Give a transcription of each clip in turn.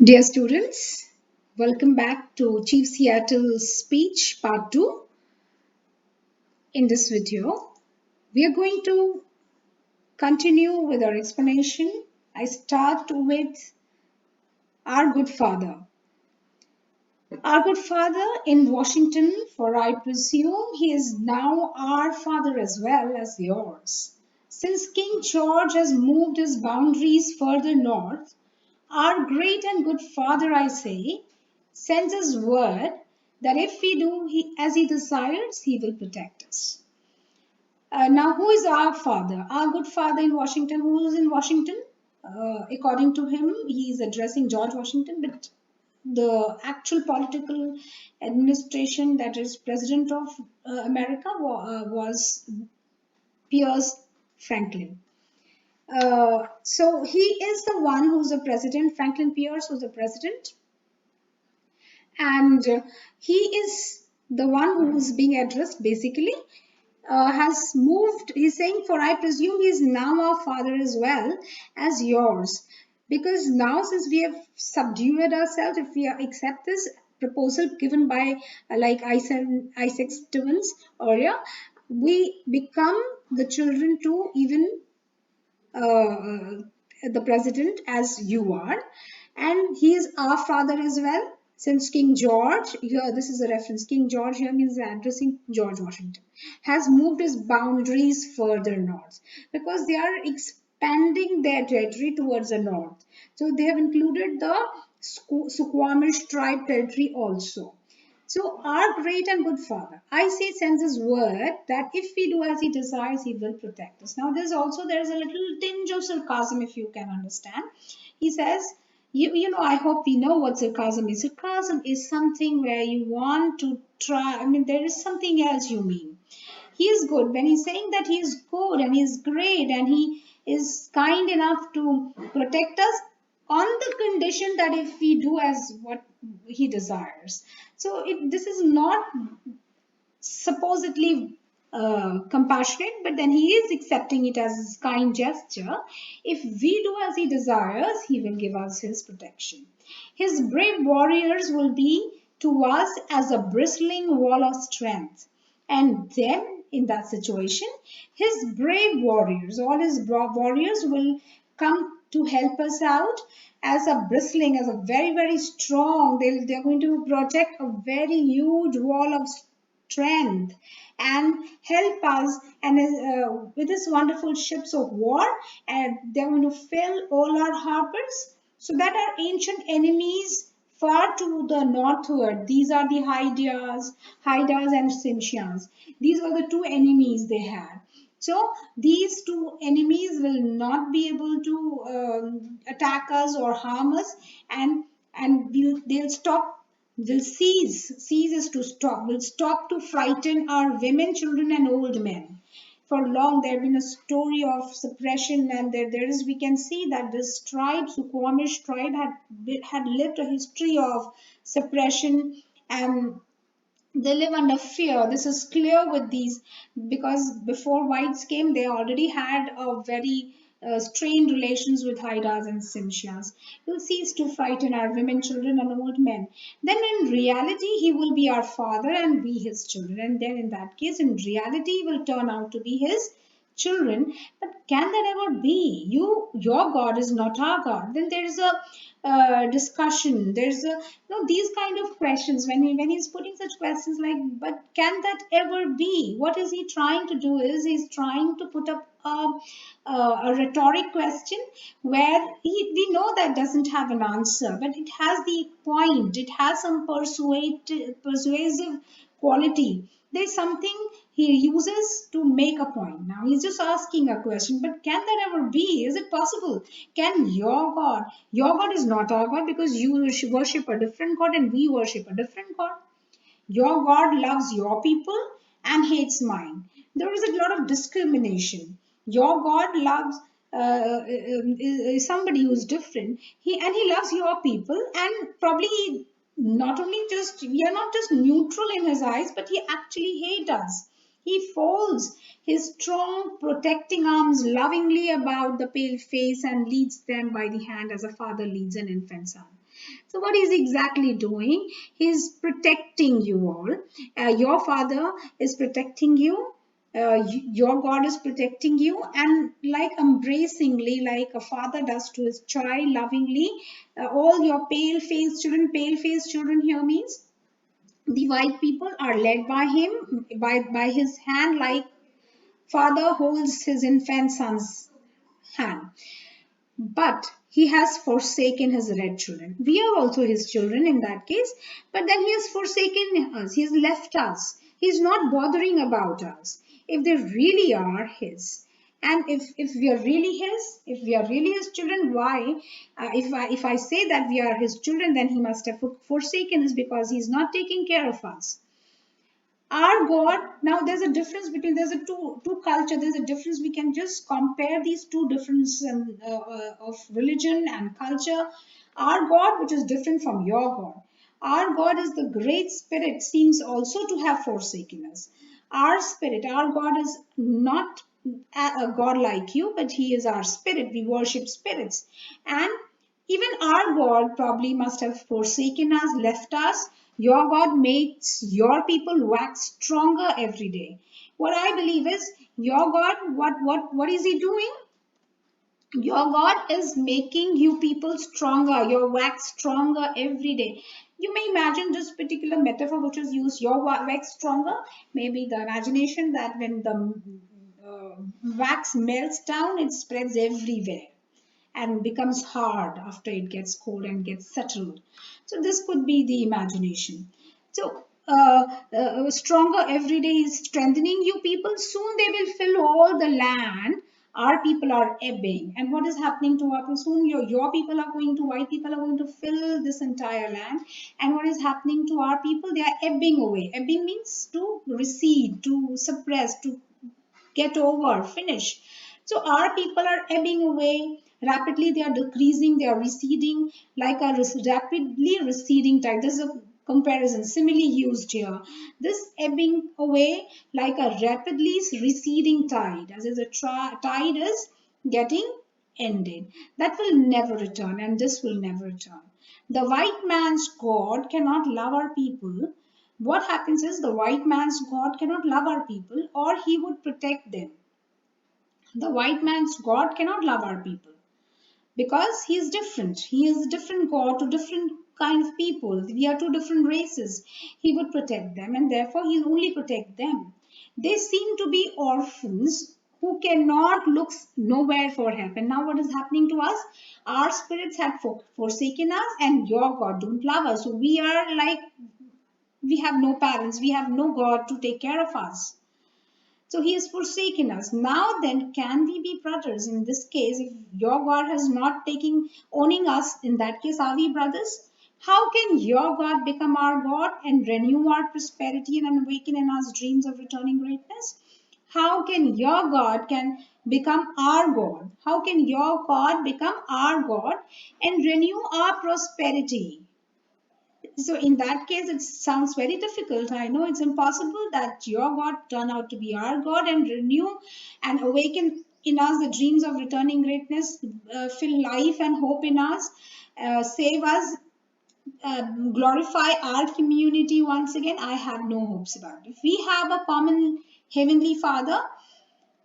Dear students, welcome back to Chief Seattle's speech part 2. In this video, we are going to continue with our explanation. I start with our good father. Our good father in Washington, for I presume he is now our father as well as yours. Since King George has moved his boundaries further north, our great and good father, I say, sends us word that if we do as he desires, he will protect us. Now, who is our father? Our good father in Washington. Who is in Washington? According to him, he is addressing George Washington, but the actual political administration, that is president of America, was Pierce Franklin. So he is the one who's the president, Franklin Pierce, who's the president, and he is the one who's being addressed basically. Has moved, he's saying, for I presume he is now our father as well as yours. Because now, since we have subdued ourselves, if we accept this proposal given by like Isaac Stevens earlier, we become the children to even uh, the president as you are, and he is our father as well. Since King George, here this is a reference, King George here means addressing George Washington, has moved his boundaries further north because they are expanding their territory towards the north. So they have included the Suquamish tribe territory also. So our great and good Father, I say, sends his word that if we do as he desires, he will protect us. Now there's a little tinge of sarcasm, if you can understand. He says, I hope we know what sarcasm is. Sarcasm is something where you want to try, there is something else you mean. He is good. When he's saying that he is good and he is great and he is kind enough to protect us on the condition that if we do as what he desires. So this is not supposedly compassionate, but then he is accepting it as his kind gesture. If we do as he desires, he will give us his protection. His brave warriors will be to us as a bristling wall of strength. And then, in that situation, his brave warriors, all his warriors will come to help us out as a bristling, as a very, very strong. They're going to protect a very huge wall of strength and help us and with these wonderful ships of war, and they're going to fill all our harbors so that our ancient enemies far to the northward, these are the Haidas and Simshians. These were the two enemies they had. So these two enemies will not be able to attack us or harm us, and they'll stop, will cease is to stop, will stop to frighten our women, children, and old men. For long, there has been a story of suppression, and there is, we can see that this tribe, Suquamish tribe, had lived a history of suppression, and they live under fear. This is clear with these, because before whites came, they already had a very strained relations with Haidas and Simshias. He will cease to frighten our women, children, and old men. Then in reality, he will be our father and we his children. And then in that case, in reality, he will turn out to be his children. But can that ever be? Your God is not our God. Then there is a discussion. There's a, these kind of questions, when he's putting such questions like, but can that ever be? What is he trying to do? Is he's trying to put up a rhetoric question where we know that doesn't have an answer, but it has the point. It has some persuasive quality. There's something he uses to make a point. Now he's just asking a question, but can that ever be? Is it possible? Can your God is not our God, because you worship a different God and we worship a different God. Your God loves your people and hates mine. There is a lot of discrimination. Your God loves is somebody who's different. He loves your people, and probably not only just, we are not just neutral in his eyes, but he actually hates us. He folds his strong protecting arms lovingly about the pale face and leads them by the hand as a father leads an infant son. So what is he exactly doing? He's protecting you all. Your father is protecting you. Your God is protecting you, and like embracingly, like a father does to his child, lovingly. All your pale faced children here means the white people are led by him, by his hand, like father holds his infant son's hand. But he has forsaken his red children. We are also his children in that case, but then he has forsaken us. He has left us. He's not bothering about us. If they really are his, and if we are really his, if we are really his children, why? If I say that we are his children, then he must have forsaken us because he's not taking care of us. Our God, now there's a difference between, there's a two culture, there's a difference. We can just compare these two differences of religion and culture. Our God, which is different from your God, our God is the great spirit, seems also to have forsaken us. Our spirit, our God is not a God like you, but he is our spirit. We worship spirits, and even our God probably must have forsaken us, left us. Your God makes your people wax stronger every day. What I believe is your God, what is he doing? Your God is making you people stronger. Your wax stronger every day. You may imagine this particular metaphor which is used, your wax stronger. Maybe the imagination that when the wax melts down, it spreads everywhere and becomes hard after it gets cold and gets settled. So this could be the imagination. So stronger every day is strengthening you people. Soon they will fill all the land. Our people are ebbing, and what is happening to our people? Soon your people are going to, white people are going to fill this entire land, and what is happening to our people? They are ebbing away. Ebbing means to recede, to suppress, to get over, finish. So our people are ebbing away rapidly, they are decreasing, they are receding like a rapidly receding tide. This is a comparison, simile used here. This ebbing away like a rapidly receding tide, as if the tide is getting ended. That will never return, and this will never return. The white man's God cannot love our people. What happens is the white man's God cannot love our people, or he would protect them. The white man's God cannot love our people because he is different. He is a different God to different kind of people. We are two different races. He would protect them, and therefore he will only protect them. They seem to be orphans who cannot look nowhere for help. And now what is happening to us? Our spirits have forsaken us, and your God don't love us. So we are like, we have no parents, we have no God to take care of us. So he has forsaken us. Now then, can we be brothers? In this case, if your God has not taken owning us, in that case, are we brothers? How can your God become our God and renew our prosperity and awaken in us dreams of returning greatness? How can your God can become our God? How can your God become our God and renew our prosperity? So in that case, it sounds very difficult. I know it's impossible that your God turn out to be our God and renew and awaken in us the dreams of returning greatness, fill life and hope in us, save us, glorify our community once again. I have no hopes about it. If we have a common heavenly Father,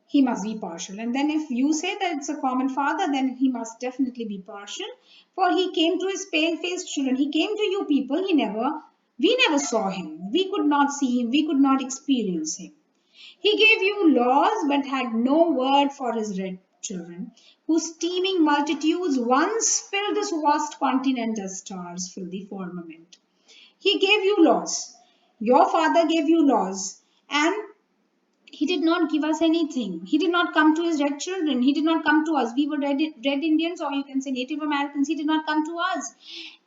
he must be partial. And then if you say that it's a common father, then he must definitely be partial. For he came to his pale-faced children. He came to you people. We never saw him. We could not see him. We could not experience him. He gave you laws, but had no word for his red children, whose teeming multitudes once filled this vast continent as stars fill the firmament. He gave you laws. Your father gave you laws. And he did not give us anything. He did not come to his red children. He did not come to us. We were red Indians, or you can say Native Americans. He did not come to us.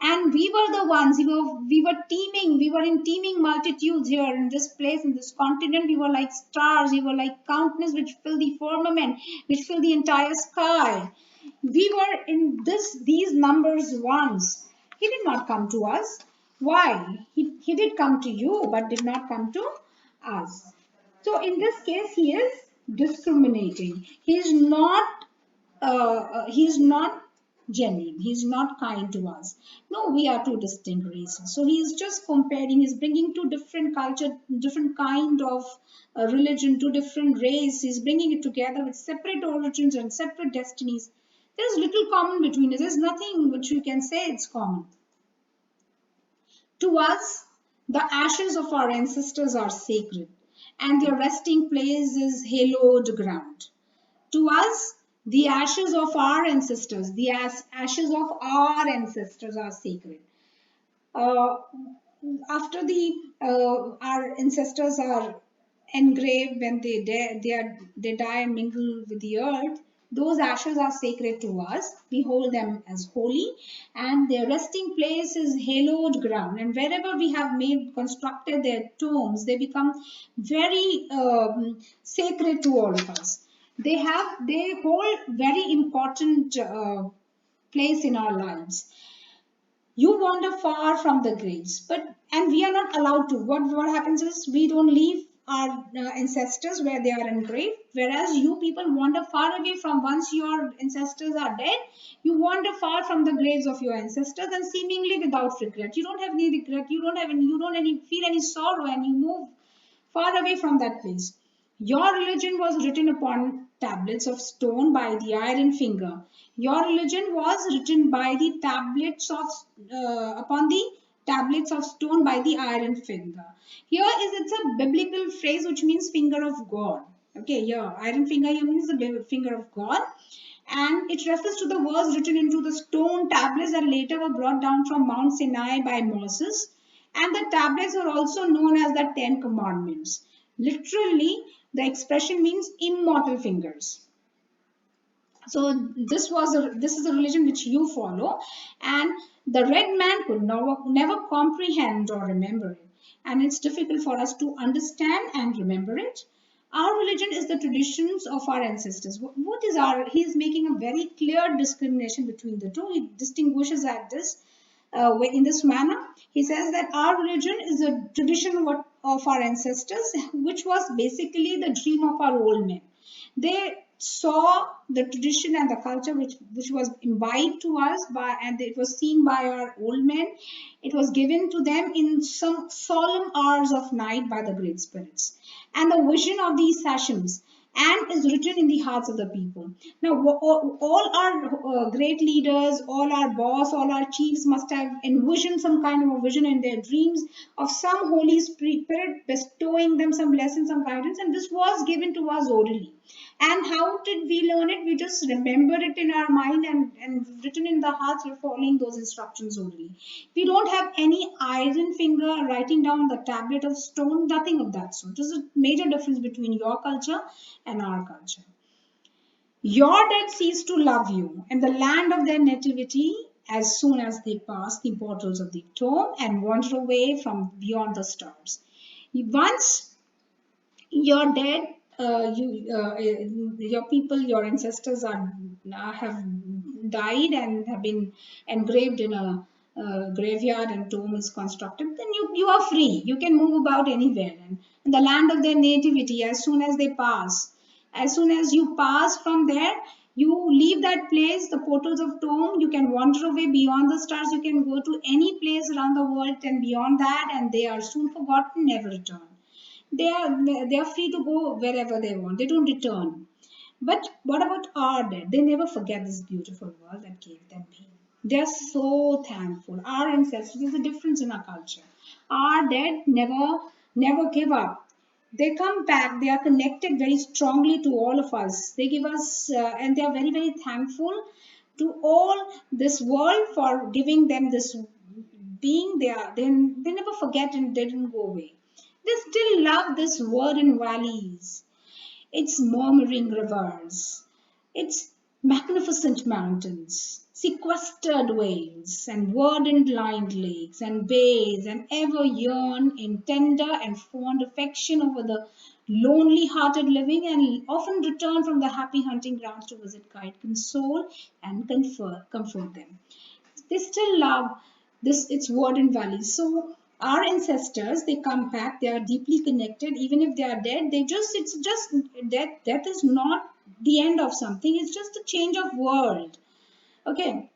And we were the ones. We were teeming. We were in teeming multitudes here in this place, in this continent. We were like stars. We were like countless which fill the firmament, which fill the entire sky. We were in these numbers once. He did not come to us. Why? He did come to you, but did not come to us. So in this case, he is discriminating. He is not. He is not. genuine. He's not kind to us. No, we are two distinct races. So he's just comparing, he's bringing two different culture, different kind of religion, two different race. He's bringing it together with separate origins and separate destinies. There's little common between it. There's nothing which we can say it's common. To us, the ashes of our ancestors are sacred, and their resting place is hallowed ground. To us, the ashes of our ancestors, the ashes of our ancestors are sacred. Uh, After our ancestors are engraved when they die and mingle with the earth, those ashes are sacred to us. We hold them as holy, and their resting place is hallowed ground. And wherever we have made constructed their tombs, they become very sacred to all of us. They hold very important place in our lives. You wander far from the graves, but and we are not allowed to. What happens is we don't leave our ancestors where they are engraved, whereas you people wander far away from. Once your ancestors are dead, you wander far from the graves of your ancestors, and seemingly without regret. You don't have any regret, you don't any feel any sorrow, and you move far away from that place. Your religion was written upon tablets of stone by the iron finger. Your religion was written by the tablets of upon the tablets of stone by the iron finger. Here is it's a biblical phrase which means finger of God. Okay, here iron finger here means the finger of God, and it refers to the words written into the stone tablets that later were brought down from Mount Sinai by Moses. And the tablets are also known as the Ten Commandments. Literally, the expression means immortal fingers. So this is a religion which you follow, and the red man could never comprehend or remember it, and it's difficult for us to understand and remember it. Our religion is the traditions of our ancestors. What is our? He is making a very clear discrimination between the two. He distinguishes at this in this manner. He says that our religion is a tradition of our ancestors, which was basically the dream of our old men. They saw the tradition and the culture which was imbibed to us by, and it was seen by our old men. It was given to them in some solemn hours of night by the great spirits, and the vision of these sessions and is written in the hearts of the people. Now, all our great leaders, all our boss, all our chiefs must have envisioned some kind of a vision in their dreams of some Holy Spirit bestowing them some lessons, some guidance, and this was given to us orally. And how did we learn it? We just remember it in our mind, and written in the hearts, we're following those instructions orally. We don't have any iron finger writing down the tablet of stone, nothing of that sort. There's a major difference between your culture and our culture. Your dead cease to love you, and the land of their nativity, as soon as they pass the portals of the tomb and wander away from beyond the stars. Once you're dead, your people, your ancestors are have died and have been engraved in a graveyard, and tomb is constructed. Then you are free. You can move about anywhere, and in the land of their nativity, as soon as they pass, as soon as you pass from there, you leave that place, the portals of tomb. You can wander away beyond the stars. You can go to any place around the world and beyond that, and they are soon forgotten, never return. They are free to go wherever they want. They don't return. But what about our dead? They never forget this beautiful world that gave them being. They are so thankful. Our ancestors, there's a difference in our culture. Our dead never give up. They come back. They are connected very strongly to all of us. They give us, and they are very very thankful to all this world for giving them this being. They never forget, and they didn't go away. They still love this verdant valleys, its murmuring rivers, its magnificent mountains, sequestered vales, and verdant lined lakes and bays, and ever yearn in tender and fond affection over the lonely hearted living, and often return from the happy hunting grounds to visit, guide, console, and comfort them. They still love this its verdant valleys. So our ancestors, they come back, they are deeply connected. Even if they are dead, it's just death is not the end of something, it's just a change of world. Okay,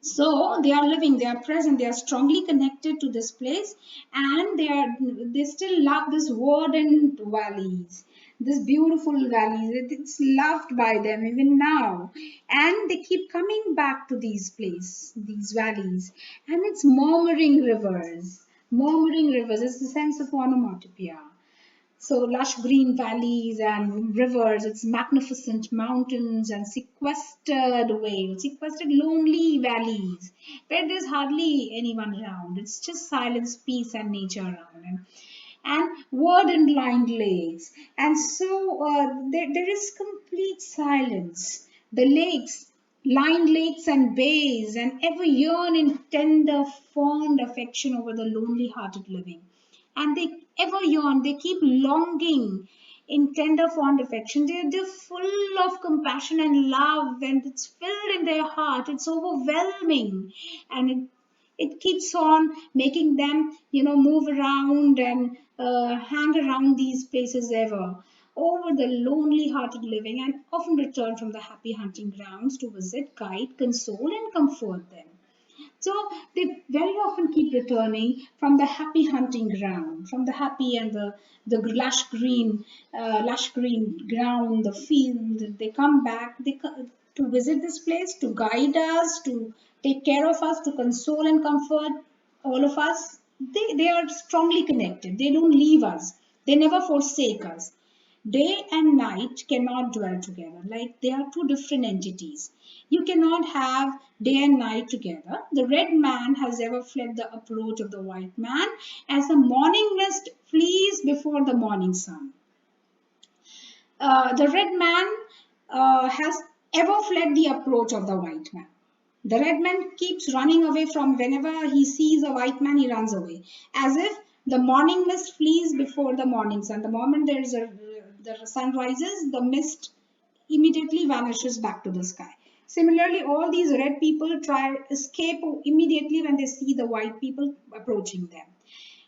So they are living, they are present, they are strongly connected to this place, and they still love this verdant valleys, this beautiful valleys. It's loved by them even now, and they keep coming back to these valleys, and it's murmuring rivers. Murmuring rivers is the sense of onomatopoeia. So lush green valleys and rivers, it's magnificent mountains and sequestered vales, sequestered lonely valleys where there's hardly anyone around. It's just silence, peace, and nature around. And verdant lined lakes. And so there is complete silence. The lakes, lined lakes and bays, and ever yearn in tender, fond affection over the lonely hearted living, and they ever yearn, they keep longing in tender, fond affection. They're full of compassion and love, and it's filled in their heart. It's overwhelming, and it keeps on making them, move around and hang around these places ever. Over the lonely hearted living, and often return from the happy hunting grounds to visit, guide, console, and comfort them. So they very often keep returning from the happy hunting ground, from the happy and the lush green ground, the field. They come back. To visit this place, to guide us, to take care of us, to console and comfort all of us. They are strongly connected. They don't leave us. They never forsake us. Day and night cannot dwell together. Like they are two different entities. You cannot have day and night together. The red man has ever fled the approach of the white man, as the morning mist flees before the morning sun. The red man has ever fled the approach of the white man. The red man keeps running away from whenever he sees a white man, he runs away. As if the morning mist flees before the morning sun. The moment the sun rises, the mist immediately vanishes back to the sky. Similarly, all these red people try escape immediately when they see the white people approaching them.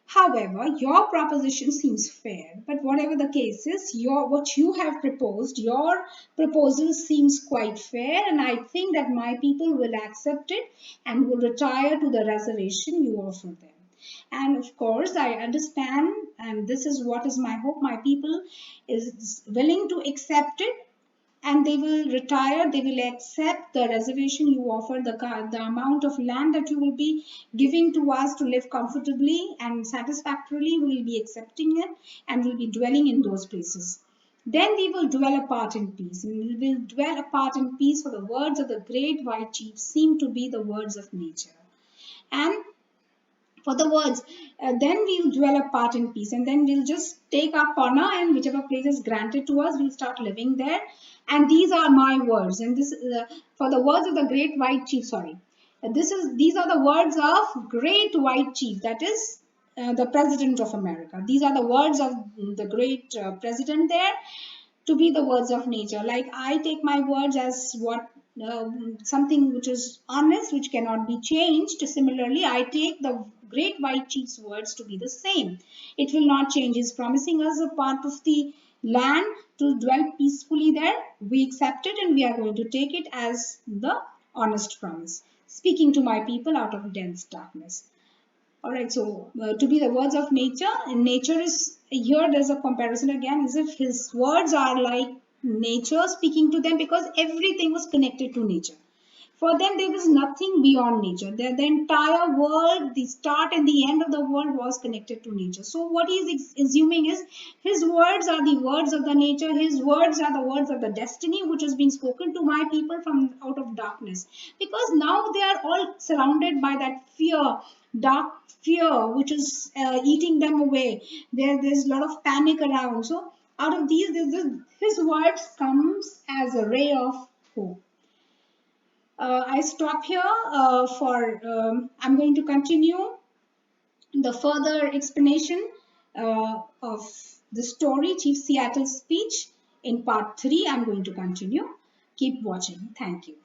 However, your proposition seems fair, but whatever the case is, what you have proposed, your proposal seems quite fair, and I think that my people will accept it and will retire to the reservation you offer them. And of course, I understand, and this is what is my hope, my people is willing to accept it, and they will retire, they will accept the reservation you offer, the amount of land that you will be giving to us to live comfortably and satisfactorily. We will be accepting it and will be dwelling in those places. Then we will dwell apart in peace, and we will dwell apart in peace, for the words of the great white chief seem to be the words of nature. And for the words, then we'll dwell apart in peace, and then we'll just take our corner, and whichever place is granted to us, we'll start living there. And these are my words, and this for the words of the great white chief. Sorry, these are the words of great white chief. That is the president of America. These are the words of the great president there, to be the words of nature. Like I take my words as what something which is honest, which cannot be changed. Similarly, I take the great white chief's words to be the same. It will not change. He's promising us a part of the land to dwell peacefully there. We accept it, and we are going to take it as the honest promise. Speaking to my people out of dense darkness. All right, so to be the words of nature, and nature is here. There's a comparison again, as if his words are like nature speaking to them, because everything was connected to nature. For them, there was nothing beyond nature. The entire world, the start and the end of the world, was connected to nature. So, what he is assuming is his words are the words of the nature. His words are the words of the destiny, which has been spoken to my people from out of darkness. Because now they are all surrounded by that fear, dark fear, which is eating them away. There's a lot of panic around. So, out of these, his words comes as a ray of hope. I stop here I'm going to continue the further explanation of the story, Chief Seattle's speech, in part 3. I'm going to continue. Keep watching. Thank you.